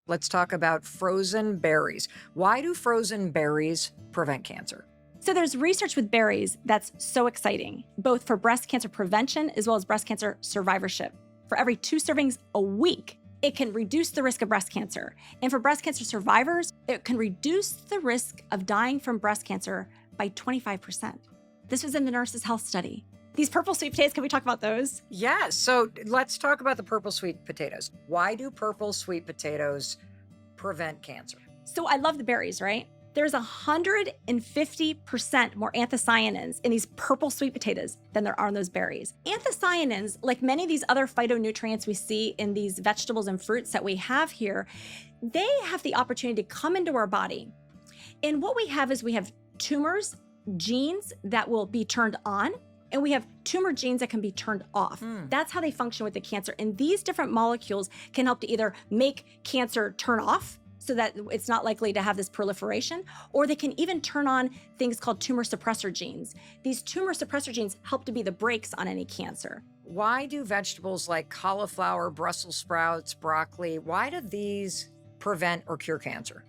Let's talk about frozen berries. Why do frozen berries prevent cancer? So there's research with berries that's so exciting, both for breast cancer prevention as well as breast cancer survivorship. For every 2 servings a week, it can reduce the risk of breast cancer. And for breast cancer survivors, it can reduce the risk of dying from breast cancer by 25%. This was in the Nurses' Health Study. These purple sweet potatoes, can we talk about those? Yeah, so let's talk about the purple sweet potatoes. Why do purple sweet potatoes prevent cancer? So I love the berries, right? There's 150% more anthocyanins in these purple sweet potatoes than there are in those berries. Anthocyanins, like many of these other phytonutrients we see in these vegetables and fruits that we have here, they have the opportunity to come into our body. And what we have is we have tumors, genes that will be turned on, and we have tumor genes that can be turned off. That's how they function with the cancer. And these different molecules can help to either make cancer turn off so that it's not likely to have this proliferation, or they can even turn on things called tumor suppressor genes. These tumor suppressor genes help to be the brakes on any cancer. Why do vegetables like cauliflower, Brussels sprouts, broccoli, why do these prevent or cure cancer?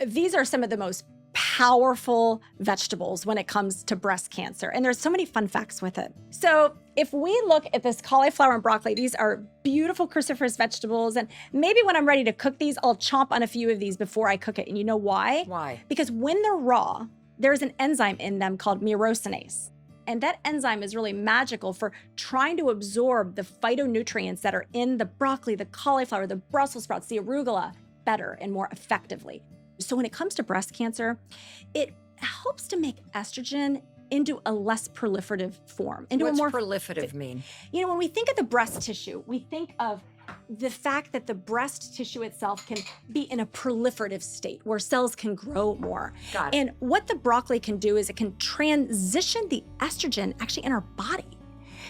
These are some of the most powerful vegetables when it comes to breast cancer. And there's so many fun facts with it. So if we look at this cauliflower and broccoli, these are beautiful cruciferous vegetables. And maybe when I'm ready to cook these, I'll chomp on a few of these before I cook it. And you know why? Why? Because when they're raw, there's an enzyme in them called myrosinase. And that enzyme is really magical for trying to absorb the phytonutrients that are in the broccoli, the cauliflower, the Brussels sprouts, the arugula better and more effectively. So when it comes to breast cancer, it helps to make estrogen into a less proliferative form. What's proliferative mean? You know, when we think of the breast tissue, we think of the fact that the breast tissue itself can be in a proliferative state where cells can grow more. Got it. And what the broccoli can do is it can transition the estrogen actually in our body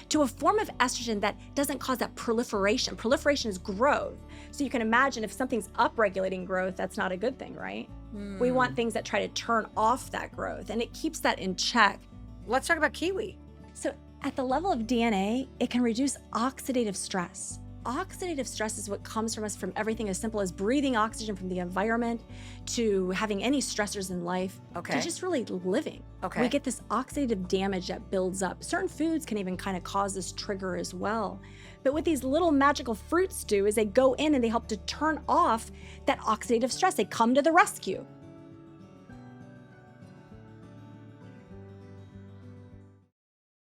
to a form of estrogen that doesn't cause that proliferation. Proliferation is growth. So you can imagine if something's upregulating growth, that's not a good thing, right? We want things that try to turn off that growth, and it keeps that in check. Let's talk about kiwi. So at the level of DNA, it can reduce oxidative stress. Oxidative stress is what comes from us from everything as simple as breathing oxygen from the environment to having any stressors in life to just really living. We get this oxidative damage that builds up. Certain foods can even kind of cause this trigger as well. But what these little magical fruits do is they go in and they help to turn off that oxidative stress. They come to the rescue.